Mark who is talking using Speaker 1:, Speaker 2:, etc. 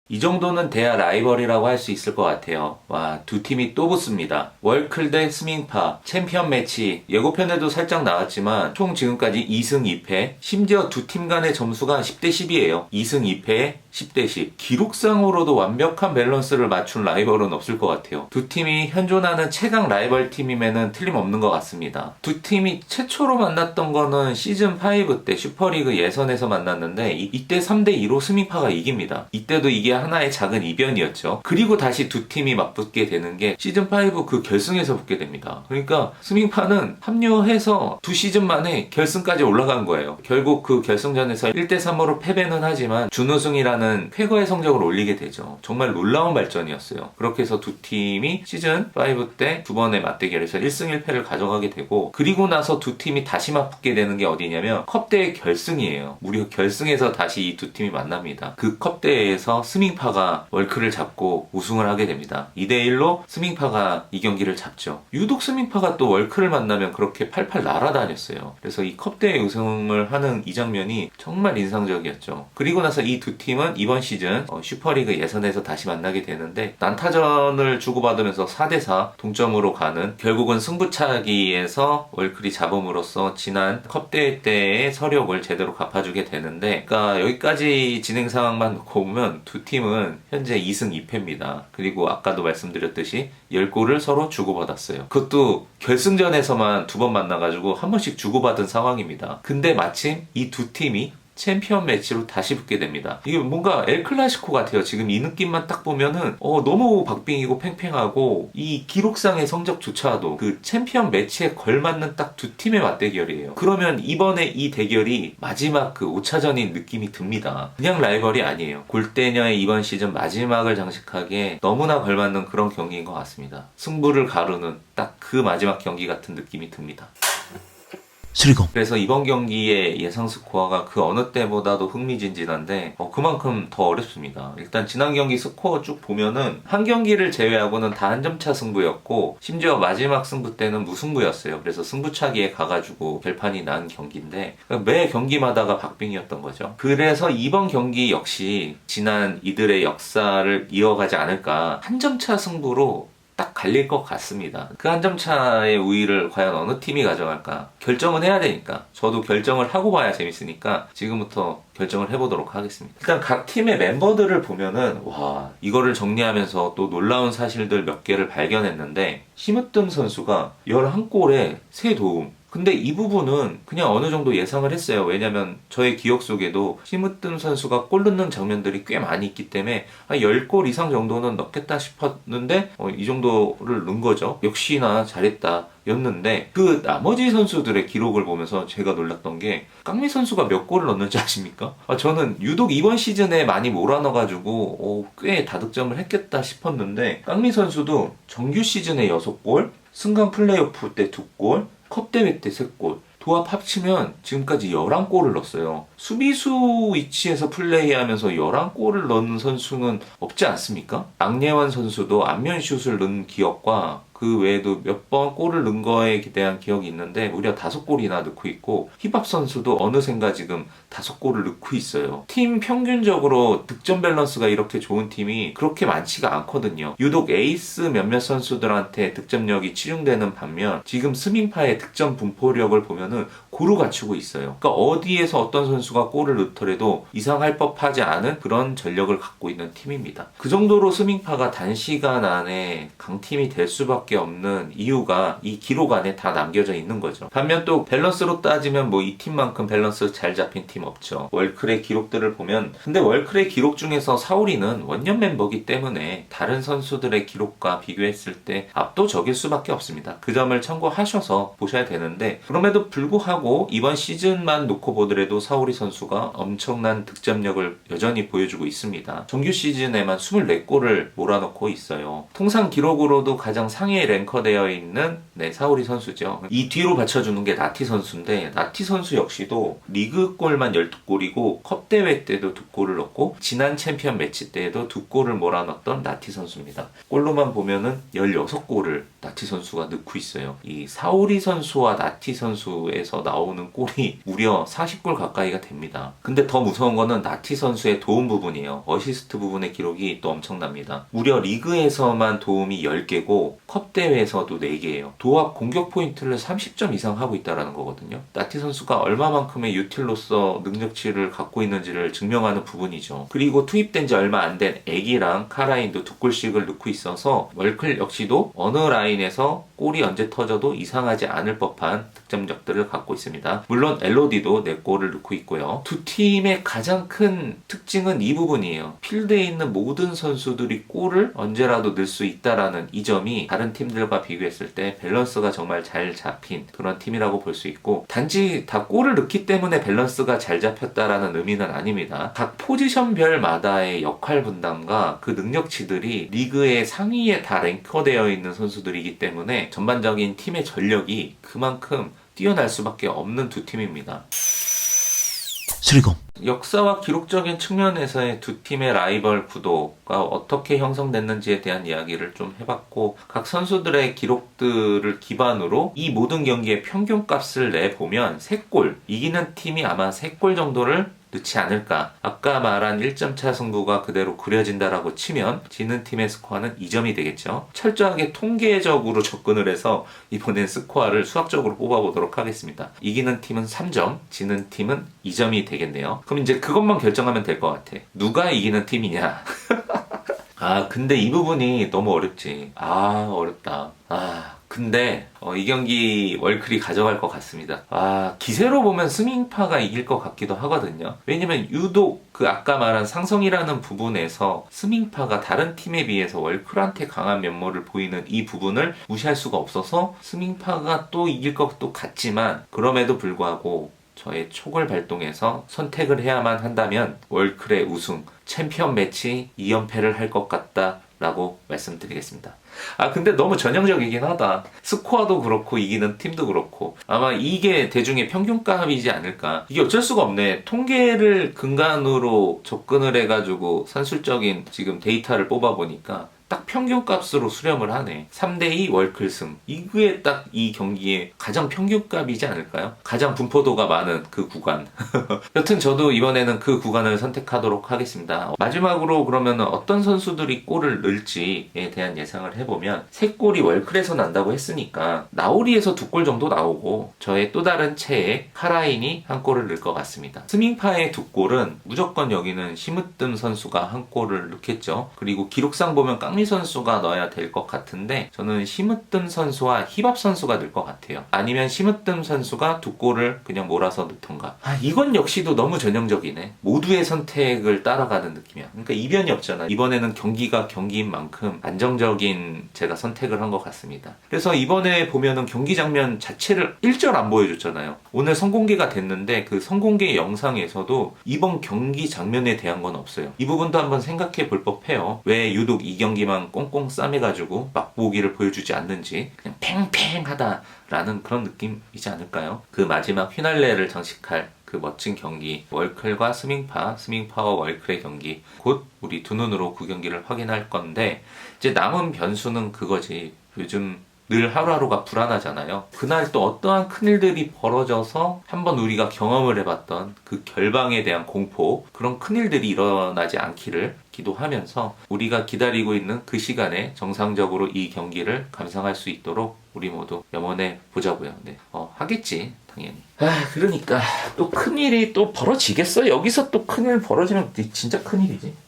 Speaker 1: 이 정도는 돼야 라이벌이라고 할 수 있을 것 같아요. 와, 두 팀이 또 붙습니다. 월클 대 스밍파 챔피언 매치 예고편에도 살짝 나왔지만 총 지금까지 2승 2패, 심지어 두 팀 간의 점수가 10대 10이에요. 2승 2패에 10대 10. 기록상으로도 완벽한 밸런스를 맞춘 라이벌은 없을 것 같아요. 두 팀이 현존하는 최강 라이벌 팀임에는 틀림없는 것 같습니다. 두 팀이 최초로 만났던 거는 시즌5 때 슈퍼리그 예선에서 만났는데 이때 3대 2로 스밍파가 이깁니다. 이때도 이게 하나의 작은 이변이었죠. 그리고 다시 두 팀이 맞붙게 되는 게 시즌5 그 결승에서 붙게 됩니다. 그러니까 스밍파는 합류해서 두 시즌 만에 결승까지 올라간 거예요. 결국 그 결승전에서 1대 3으로 패배는 하지만 준우승이라는 쾌거의 성적을 올리게 되죠. 정말 놀라운 발전이었어요. 그렇게 해서 두 팀이 시즌5 때 두 번의 맞대결에서 1승 1패를 가져가게 되고, 그리고 나서 두 팀이 다시 맞붙게 되는 게 어디냐면 컵대회 결승이에요. 무려 결승에서 다시 이 두 팀이 만납니다. 그 컵대회에서 스밍파가 월클을 잡고 우승을 하게 됩니다. 2대1로 스밍파가 이 경기를 잡죠. 유독 스밍파가 또 월클을 만나면 그렇게 팔팔 날아다녔어요. 그래서 이 컵대회 우승을 하는 이 장면이 정말 인상적이었죠. 그리고 나서 이 두 팀은 이번 시즌 슈퍼리그 예선에서 다시 만나게 되는데, 난타전을 주고받으면서 4대4 동점으로 가는, 결국은 승부차기에서 월클이 잡음으로써 지난 컵대회 때의 서력을 제대로 갚아주게 되는데, 그러니까 여기까지 진행 상황만 놓고 보면 두 팀은 현재 2승 2패입니다. 그리고 아까도 말씀드렸듯이 10골을 서로 주고받았어요. 그것도 결승전에서만 두 번 만나가지고 한 번씩 주고받은 상황입니다. 근데 마침 이 두 팀이 챔피언 매치로 다시 붙게 됩니다. 이게 뭔가 엘클라시코 같아요. 지금 이 느낌만 딱 보면은 너무 박빙이고 팽팽하고, 이 기록상의 성적조차도 그 챔피언 매치에 걸맞는 딱 두 팀의 맞대결이에요. 그러면 이번에 이 대결이 마지막 그 5차전인 느낌이 듭니다. 그냥 라이벌이 아니에요. 골대녀의 이번 시즌 마지막을 장식하기에 너무나 걸맞는 그런 경기인 것 같습니다. 승부를 가르는 딱 그 마지막 경기 같은 느낌이 듭니다.
Speaker 2: 수리공.
Speaker 1: 그래서 이번 경기의 예상 스코어가 그 어느 때보다도 흥미진진한데 그만큼 더 어렵습니다. 일단 지난 경기 스코어 쭉 보면은 한 경기를 제외하고는 다 한 점 차 승부였고, 심지어 마지막 승부 때는 무승부였어요. 그래서 승부차기에 가가지고 결판이 난 경기인데 매 경기마다가 박빙이었던 거죠. 그래서 이번 경기 역시 지난 이들의 역사를 이어가지 않을까, 한 점 차 승부로 딱 갈릴 것 같습니다. 그 한 점 차의 우위를 과연 어느 팀이 가져갈까? 결정은 해야 되니까, 저도 결정을 하고 봐야 재밌으니까 지금부터 결정을 해보도록 하겠습니다. 일단 각 팀의 멤버들을 보면은 와, 이거를 정리하면서 또 놀라운 사실들 몇 개를 발견했는데, 심으뜸 선수가 11골에 3도움. 근데 이 부분은 그냥 어느 정도 예상을 했어요. 왜냐면 저의 기억 속에도 심으뜸 선수가 골 넣는 장면들이 꽤 많이 있기 때문에 한 10골 이상 정도는 넣겠다 싶었는데 이 정도를 넣은 거죠. 역시나 잘했다 였는데, 그 나머지 선수들의 기록을 보면서 제가 놀랐던 게, 깡미 선수가 몇 골을 넣는지 아십니까? 저는 유독 이번 시즌에 많이 몰아넣어가지고 꽤 다득점을 했겠다 싶었는데, 깡미 선수도 정규 시즌에 6골, 승강 플레이오프 때 2골, 컵대회 때 3골, 도합 합치면 지금까지 11골을 넣었어요. 수비수 위치에서 플레이하면서 11골을 넣는 선수는 없지 않습니까? 악예원 선수도 안면슛을 넣은 기억과 그 외에도 몇 번 골을 넣은 거에 대한 기억이 있는데 무려 5골이나 넣고 있고, 힙합 선수도 어느샌가 지금 5골을 넣고 있어요. 팀 평균적으로 득점 밸런스가 이렇게 좋은 팀이 그렇게 많지가 않거든요. 유독 에이스 몇몇 선수들한테 득점력이 치중되는 반면, 지금 스밍파의 득점 분포력을 보면은 고루 갖추고 있어요. 그러니까 어디에서 어떤 선수가 골을 넣더라도 이상할 법하지 않은 그런 전력을 갖고 있는 팀입니다. 그 정도로 스밍파가 단시간 안에 강팀이 될 수밖에 없는 이유가 이 기록 안에 다 남겨져 있는 거죠. 반면 또 밸런스로 따지면 이 팀만큼 밸런스 잘 잡힌 팀 없죠. 월클의 기록들을 보면, 근데 월클의 기록 중에서 사우리는 원년 멤버기 때문에 다른 선수들의 기록과 비교했을 때 압도적일 수밖에 없습니다. 그 점을 참고하셔서 보셔야 되는데, 그럼에도 불구하고 이번 시즌만 놓고 보더라도 사우리 선수가 엄청난 득점력을 여전히 보여주고 있습니다. 정규 시즌에만 24골을 몰아넣고 있어요. 통상 기록으로도 가장 상위에 랭커되어 있는 사우리 선수죠. 이 뒤로 받쳐주는 게 나티 선수인데, 나티 선수 역시도 리그골만 12골이고 컵대회 때도 2골을 넣고 지난 챔피언 매치 때에도 2골을 몰아넣었던 나티 선수입니다. 골로만 보면은 16골을 나티 선수가 넣고 있어요. 이 사우리 선수와 나티 선수에서 나오는 골이 무려 40골 가까이가 됩니다. 근데 더 무서운 거는 나티 선수의 도움 부분이에요. 어시스트 부분의 기록이 또 엄청납니다. 무려 리그에서만 도움이 10개고 컵 대회에서도 4개예요. 도합 공격 포인트를 30점 이상 하고 있다는 거거든요. 나티 선수가 얼마만큼의 유틸로서 능력치를 갖고 있는지를 증명하는 부분이죠. 그리고 투입된 지 얼마 안 된 애기랑 카라인도 2골씩을 넣고 있어서 월클 역시도 어느 라인에서 골이 언제 터져도 이상하지 않을 법한 득점력들을 갖고 있습니다. 물론 엘로디도 4골을 넣고 있고요. 두 팀의 가장 큰 특징은 이 부분이에요. 필드에 있는 모든 선수들이 골을 언제라도 넣을 수 있다라는 이 점이 다른 팀들과 비교했을 때 밸런스가 정말 잘 잡힌 그런 팀이라고 볼 수 있고, 단지 다 골을 넣기 때문에 밸런스가 잘 잡혔다라는 의미는 아닙니다. 각 포지션별마다의 역할 분담과 그 능력치들이 리그의 상위에 다 랭커되어 있는 선수들이기 때문에 전반적인 팀의 전력이 그만큼 뛰어날 수밖에 없는 두 팀입니다.
Speaker 2: 수리검
Speaker 1: 역사와 기록적인 측면에서의 두 팀의 라이벌 구도가 어떻게 형성됐는지에 대한 이야기를 좀 해봤고, 각 선수들의 기록들을 기반으로 이 모든 경기의 평균값을 내보면 3골, 이기는 팀이 아마 3골 정도를 넣지 않을까. 아까 말한 1점차 승부가 그대로 그려진다라고 치면 지는 팀의 스코어는 2점이 되겠죠. 철저하게 통계적으로 접근을 해서 이번엔 스코어를 수학적으로 뽑아보도록 하겠습니다. 이기는 팀은 3점, 지는 팀은 2점이 되겠네요. 그럼 이제 그것만 결정하면 될 것 같아. 누가 이기는 팀이냐. 근데 이 부분이 너무 어렵지. 어렵다. 근데 이 경기 월클이 가져갈 것 같습니다. 기세로 보면 스밍파가 이길 것 같기도 하거든요. 왜냐면 유독 그 아까 말한 상성이라는 부분에서 스밍파가 다른 팀에 비해서 월클한테 강한 면모를 보이는 이 부분을 무시할 수가 없어서 스밍파가 또 이길 것도 같지만, 그럼에도 불구하고 저의 촉을 발동해서 선택을 해야만 한다면 월클의 우승, 챔피언 매치 2연패를 할 것 같다 라고 말씀드리겠습니다. 근데 너무 전형적이긴 하다. 스코어도 그렇고 이기는 팀도 그렇고 아마 이게 대중의 평균값이지 않을까. 이게 어쩔 수가 없네. 통계를 근간으로 접근을 해가지고 산술적인 지금 데이터를 뽑아보니까 딱 평균값으로 수렴을 하네. 3대2 월클승. 이게 딱 이 경기의 가장 평균값이지 않을까요? 가장 분포도가 많은 그 구간. 여튼 저도 이번에는 그 구간을 선택하도록 하겠습니다. 마지막으로 그러면 어떤 선수들이 골을 넣을지에 대한 예상을 해보면, 3골이 월클에서 난다고 했으니까 나우리에서 2골 정도 나오고, 저의 또 다른 체에 카라인이 1골을 넣을 것 같습니다. 스밍파의 2골은 무조건 여기는 시무뜸 선수가 1골을 넣겠죠. 그리고 기록상 보면 깡리 선수가 넣어야 될 것 같은데, 저는 시무뜸 선수와 힙합 선수가 넣을 것 같아요. 아니면 시무뜸 선수가 2골을 그냥 몰아서 넣던가. 이건 역시도 너무 전형적이네. 모두의 선택을 따라가는 느낌이야. 그러니까 이변이 없잖아. 이번에는 경기가 경기인 만큼 안정적인 제가 선택을 한 것 같습니다. 그래서 이번에 보면은 경기 장면 자체를 1절 안 보여줬잖아요. 오늘 선공개가 됐는데 그 선공개 영상에서도 이번 경기 장면에 대한 건 없어요. 이 부분도 한번 생각해 볼 법해요. 왜 유독 이 경기만 꽁꽁 싸매가지고 맛보기를 보여주지 않는지, 그냥 팽팽하다라는 그런 느낌이지 않을까요? 그 마지막 휘날레를 장식할 그 멋진 경기, 월클과 스밍파와 월클의 경기, 곧 우리 두 눈으로 그 경기를 확인할 건데, 이제 남은 변수는 그거지. 요즘 늘 하루하루가 불안하잖아요. 그날 또 어떠한 큰일들이 벌어져서 한번 우리가 경험을 해봤던 그 결방에 대한 공포, 그런 큰일들이 일어나지 않기를 기도하면서 우리가 기다리고 있는 그 시간에 정상적으로 이 경기를 감상할 수 있도록 우리 모두 염원해 보자고요. 네. 하겠지, 당연히. 그러니까 또 큰일이 또 벌어지겠어? 여기서 또 큰일 벌어지면 진짜 큰일이지.